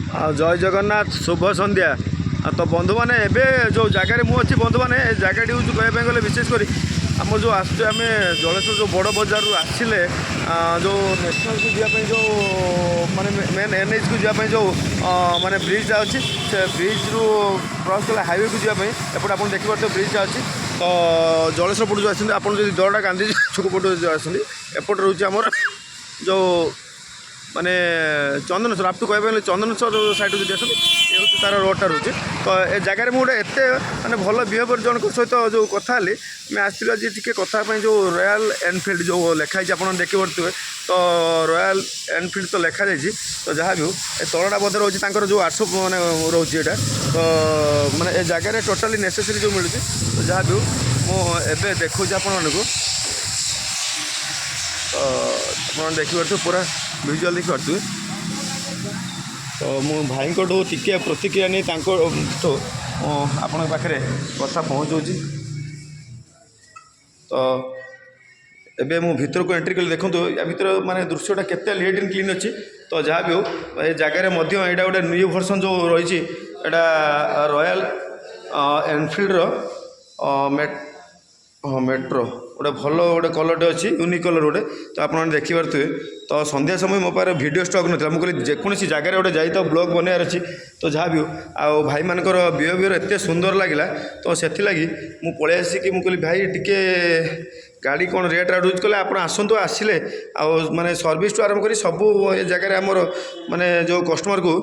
जय जगन्नाथ शुभ संध्या। तो बंधु मैंने एवं जो जगार मुझे बंधु मैंने जगह हूँ कहवाई गले विशेषकर आम जो आसुचे आम जलेश्वर जो बड़ बजार आसिले जो नेशनल को जावाई जो माने मेन एनएच को जावाई जो माने ब्रिज अच्छी से ब्रिज रु क्रॉस कले हाईवे को जावाई एपटे आप देखिए ब्रिज अच्छी तो जलेश्वर पटू जो आसते आप दरटा गांधी छक पटू जो आसती एपटे रोचे आमर जो माने चंदनेश्वर आप तो कहते चंदनेश्वर साइड जो आसते ये हूँ तार रोडटा रोचे तो ए जगार मुझे एत माने भल बिहेवियर जन सहित जो कथा मैं आसती आज टी कथापी जो रॉयल एनफिल्ड जो लिखाई आप देखी पड़े तो रॉयल एनफिल्ड तो लिखा जाइए तो जहाँ भी हो तलटा बोधे रोचे जो 800 मैंने रोचे यहाँ तो मैंने ए जगार टोटाली नेसेसरी जो मिलूँ तो जहाँ भी हो मुझे देखा आपण को तो आप देखिपे पूरा विजुआल देखिपे तो मो भाई को टिके प्रतिक्रिया नहीं तो आपण पाखे कथा पहुँचाऊँ तो एबे मु भीतर को एंट्री कले देखो या भीतर माने दृश्यटा केते लीट एंड क्लीन अच्छी तो जहाँ भी हो ये जगार यहाँ गोटे न्यू वर्सन जो रही रॉयल एनफिल्ड मेट्रो गोटे भल गोटे कलरटे अच्छी यूनिक कलर गोटे तो आप देखिपे तो संध्या समय मो पारे वीडियो स्टॉक नाला मुझे जेकोसी जगार गोटे जाइए ब्लॉग बनवार अच्छी तो जहाँ भी हो आ भाई मानकर बिहेवियर एत सुंदर लगे तो से मुझे पलि आसिक मुझे भाई टिके गाड़ी कौन रेट यूज कले आप आसतु आसिले माने सर्विस टू आरंभ कर सब ये जगह आमर माने जो कस्टमर को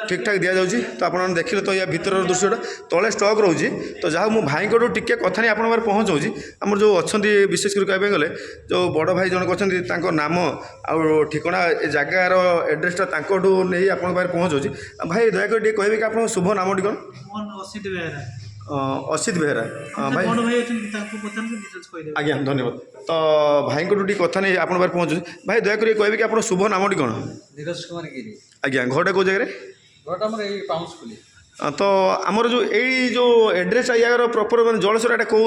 ठीक ठाक दि जाऊँगी तो आप देखिले तो या भीतर दृश्यटा तले स्टॉक रोचे तो जहाँ मो भाई को टिके कथा नहीं आप पहुँचाऊँगी आमर जो अच्छा विशेषकर कहवाई गले जो बड़ भाई जनक अच्छा नाम आ ठिकना जगार एड्रेसटा नहीं आप पहुँचाऊँगी भाई दयाकोरी टे कहे कि आप शुभ नामटी कौन असित बेहरा भाई आज्ञा धन्यवाद तो भाई को टी कथा नहीं आप पहुँचू भाई दयाकोरी कहे कि आप शुभ नामटी कौन नीरज कुमार गिरी आज्ञा घरटा कौ जगह तो आमर जो यही जो एड्रेस यार प्रॉपर मैं जलेश्वर एटा कौ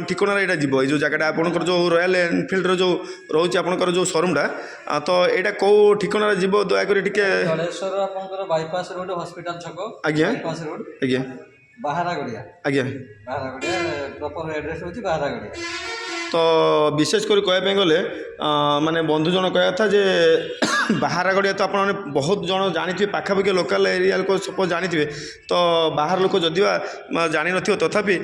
ठिकाना यहाँ जीव ये जो जगह आपंकर जो रॉयल एनफिल्ड जो रोचे आपंकर जो शोरूमटा तो यहाँ कौ ठिकाना जीव दयाकोरी टिके जलेश्वर आपंकर बाईपास रोड हॉस्पिटल छक आज्ञा बाईपास रोड आज्ञा बाहारागड़िया आज्ञा बाहारागड़िया प्रॉपर एड्रेस होची बाहारागड़िया तो विशेष कर कहवाई गले माने बंधु जन कह था जे बाहारागड़िया तो आपने बहुत जन जानी पाखापाखि लोकाल एरिया लोक सपोज जानी तो बाहर लोक जदि जानी न तथापि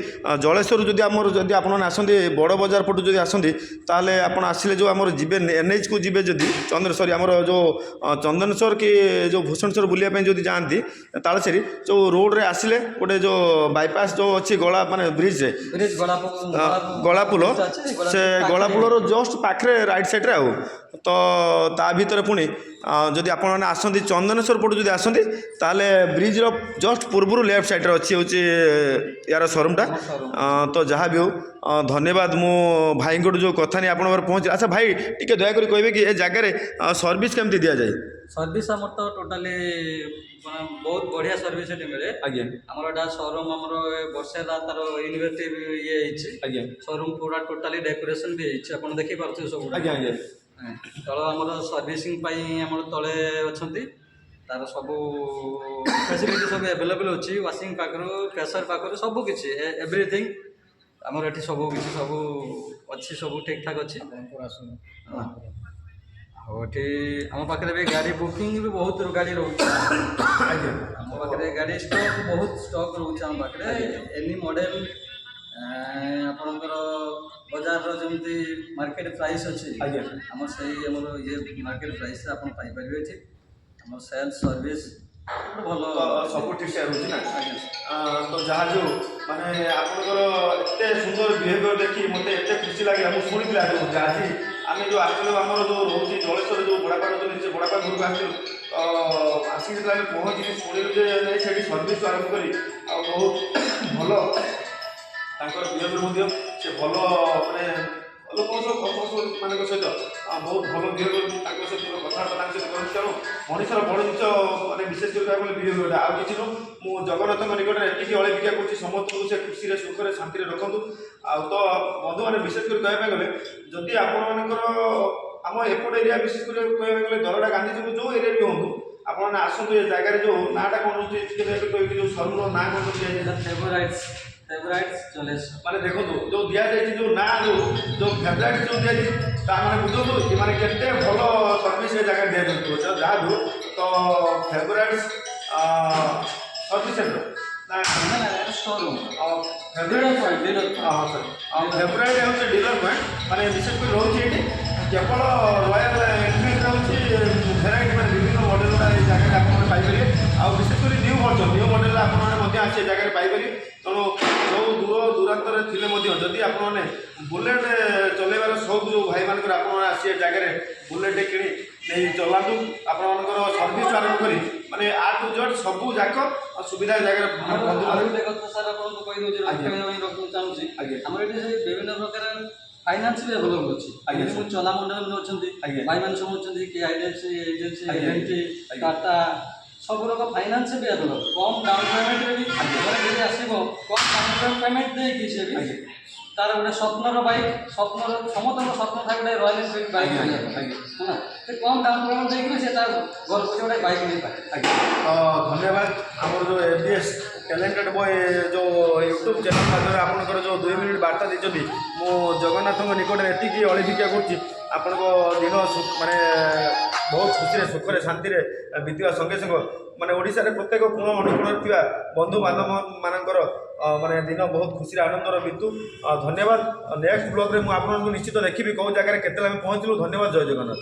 जलेश्वर जदि आमर जदि आप आसती बड़ बजार पटू जदि आसती ताले आप आसिले जो आमर जीवे एनएच को जीवे जदि चंद्रेश्वरी आमर जो चंदनेश्वर कि जो भूषणेश्वर बुलाया जदि जाती तालचेरी जो रोड रे आसिले गोटे जो बाईपास जो अच्छी गला माने ब्रिज गलापुल से गलापुलर जस्ट पाखे राइट साइड रे तो ता भीतर पुणी जदि आप आसती चंदनेश्वर पटू जदि आसती ताले ब्रिज रो जस्ट पूर्व लेफ्ट साइड अच्छी हूँ यार शोरूमटा तो जहाँ भी हो धन्यवाद मो भाई को जो कथा नहीं आप पहुँचे अच्छा भाई टी दयाकोरी कहे कि जगह सर्विस केमती दि जाए सर्विस आमर तो टोटाली बहुत बढ़िया सर्विस मिले आज्ञा आमर एटा शोरूम आमर वर्षे तार यूनिवर्सिटी ये आज्ञा शोरूम पूरा टोटाली डेकोरेशन भी आपन देखि पारथि सब आज्ञा आज्ञा तल आमर सर्विसिंग आमर तले अच्छी तार सब फैसिलिटी सब एवेलेबल अच्छी वाशिंग पाखर प्रेसर पाखर सब किसी एवरीथिंग आमर ये सब किसी सब अच्छी सब ठीक ठाक अच्छी ये आम पाखे भी गाड़ी बुकिंग भी बहुत गाड़ी रोचे आम पाखे गाड़ी स्टॉक बहुत स्टॉक रोचे आम पाखे एनी मॉडल आपणकर बजार जमी मार्केट प्राइस अच्छी आम से ये मार्केट प्राइस आप पाइपर ये आम सेल्स सर्विस भल सब ठीक ठाक रोचे ना तो जहाँ जो माने आपंकर एत सुंदर बिहेवियर देखी मत एत खुशी लगे मुझे शुणी आज आम जो आसलु आमर जो रोचे जलेश्वर जो बड़ापा रोचे बड़ापा घर को आसलु आसिक आम पहुँची शुणिलु से सर्विस आरंभ कर बहुत भल बिहेवियर से भल माने लोक मान सहित बहुत भल बिहेवियर सहित कथबार्ता सहित तेणु मनुष्यर बड़ जिन मैंने विशेष कर बिहेवियरटा आउ कि मुझ जगन्नाथ निकट में एति अड़ी विज्ञा कर समस्त से खुशी सुख शांति रखु आ तो बंधु मैंने विशेष कर कहवाई गले जदि आपर आम एपट एरिया विशेष कर कहवाई गले दरड़ा गांधी जो एरिया भी हूँ ଆପଣମାନେ ଆସନ୍ତୁ ଏ ଜାଗାରେ ଯେଉଁ ନାଁଟା କ'ଣ ରହୁଛି ଟିକେ ଏବେ କହିବି ଯେଉଁ ସୋରୁମ୍ର ନାଁ କ'ଣ ରହୁଛି ଫେଭରାଇଟ୍ସ ଚଲେସ୍ ମାନେ ଦେଖନ୍ତୁ ଯେଉଁ ଦିଆଯାଇଛି ଯେଉଁ ନାଁ ଯେଉଁ ଫେଭରାଇଟ୍ ଯେଉଁ ଦିଆଯାଇଛି ତା ମାନେ ବୁଝନ୍ତୁ ଏମାନେ କେତେ ଭଲ ସର୍ଭିସ୍ ଏ ଜାଗାରେ ଦିଆଯାଉଥିବ ଯାହା ବି ତ ଫେଭରାଇଟ୍ସ ସର୍ଭିସ୍ ସେଣ୍ଟର ନା ଶୋରୁମ୍ ଫେଭରାଇଟ୍ ହଁ ସରି ଫେଭରାଇଟ୍ ହେଉଛି ଡିଲର ପଏଣ୍ଟ ମାନେ ବିଶେଷ କରି ରହୁଛି ଏଠି କେବଳ ରୟାଲ ଏନଫିଲ୍ଡ ହେଉଛି ଭେରାଇଟି ମାନେ ବିଭିନ୍ନ ମଡ଼େଲର ଏ ଜାଗାରେ ଆପଣମାନେ ପାଇପାରିବେ ଆଉ ବିଶେଷ କରି ନ୍ୟୁ ମଡ଼େଲ ଆପଣମାନେ ମଧ୍ୟ ଆସି ଏ ଜାଗାରେ ପାଇପାରିବେ ତେଣୁ ଯେଉଁ ଦୂର ଦୂରାନ୍ତରେ ଥିଲେ ମଧ୍ୟ ଯଦି ଆପଣମାନେ ବୁଲେଟ୍ ଚଲେଇବାର ସଉକ ଯେଉଁ ଭାଇମାନଙ୍କର ଆପଣମାନେ ଆସି ଏ ଜାଗାରେ ବୁଲେଟ୍ କିଣି ନେଇ ଚଲାନ୍ତୁ ଆପଣମାନଙ୍କର ସର୍ଭିସ୍ ଆରମ୍ଭ କରି ମାନେ A to Z ସବୁ ଯାକ ସୁବିଧା ଏ ଜାଗାରେ ଗୋଟେ କଥା ସାର୍ ଆପଣଙ୍କୁ କହିଦେଉଛି ରଖିବାକୁ ଚାହୁଁଛି ଆମର ଏଠି ବିଭିନ୍ନ ପ୍ରକାର फाइनान्स भी अवेलेबल अच्छी ମୁଁ ଚୋଲାମଣ୍ଡଳମ୍ ଅଛନ୍ତି ଭାଇମାନେ ସବୁ ଅଛନ୍ତି କି ଆଇଡିଏଫସି ଏଜେନ୍ସି ଏଲ୍ଏନ୍ଟି ଟାଟା ସବୁ ଲୋକ ଫାଇନାନ୍ସ ବି ଆଭେଲେବଲ୍ କମ୍ ଡାଉନ୍ ପେମେଣ୍ଟରେ ବି ଯଦି ଆସିବ କମ୍ ଡାଉନ୍ ପେମେଣ୍ଟ ଦେଇକି ସେ ବି ତାର ଗୋଟେ ସ୍ୱପ୍ନର ବାଇକ୍ ସମସ୍ତଙ୍କ ସ୍ୱପ୍ନ ଥାଏ ଗୋଟେ ରୟାଲ ଏନଫିଲ୍ଡ ବାଇକ୍ ହେଲା ସେ କମ୍ ଡାଉନ୍ ପେମେଣ୍ଟ ଦେଇକି ସେ ତାର ଘରକୁ ଗୋଟେ ବାଇକ୍ ନେଇପାରେ ଧନ୍ୟବାଦ ଆମର ଯେଉଁ ABS ଟ୍ୟାଲେଣ୍ଟେଡ୍ ବୟ ଯେଉଁ ୟୁଟ୍ୟୁବ୍ ଚ୍ୟାନେଲ୍ ମାଧ୍ୟମରେ ଆପଣଙ୍କର ଯେଉଁ 2 ମିନିଟ୍ ବାର୍ତ୍ତା ଦେଇଛନ୍ତି ମୁଁ ଜଗନ୍ନାଥଙ୍କ ନିକଟରେ ଏତିକି ଅଳିଭିକ୍ଷା କରୁଛି ଆପଣଙ୍କ ଦିନ ମାନେ ବହୁତ ଖୁସିରେ ସୁଖରେ ଶାନ୍ତିରେ ବିତିବା ସଙ୍ଗେ ସଙ୍ଗେ ମାନେ ଓଡ଼ିଶାରେ ପ୍ରତ୍ୟେକ କୋଣ ଅନୁକୋଣରେ ଥିବା ବନ୍ଧୁବାନ୍ଧବମାନଙ୍କର ମାନେ ଦିନ ବହୁତ ଖୁସିରେ ଆନନ୍ଦର ବିତୁ ଧନ୍ୟବାଦ ନେକ୍ସଟ ବ୍ଲଗ୍ରେ ମୁଁ ଆପଣଙ୍କୁ ନିଶ୍ଚିତ ଦେଖିବି କେଉଁ ଜାଗାରେ କେତେବେଳେ ଆମେ ପହଞ୍ଚିଲୁ ଧନ୍ୟବାଦ ଜୟ ଜଗନ୍ନାଥ।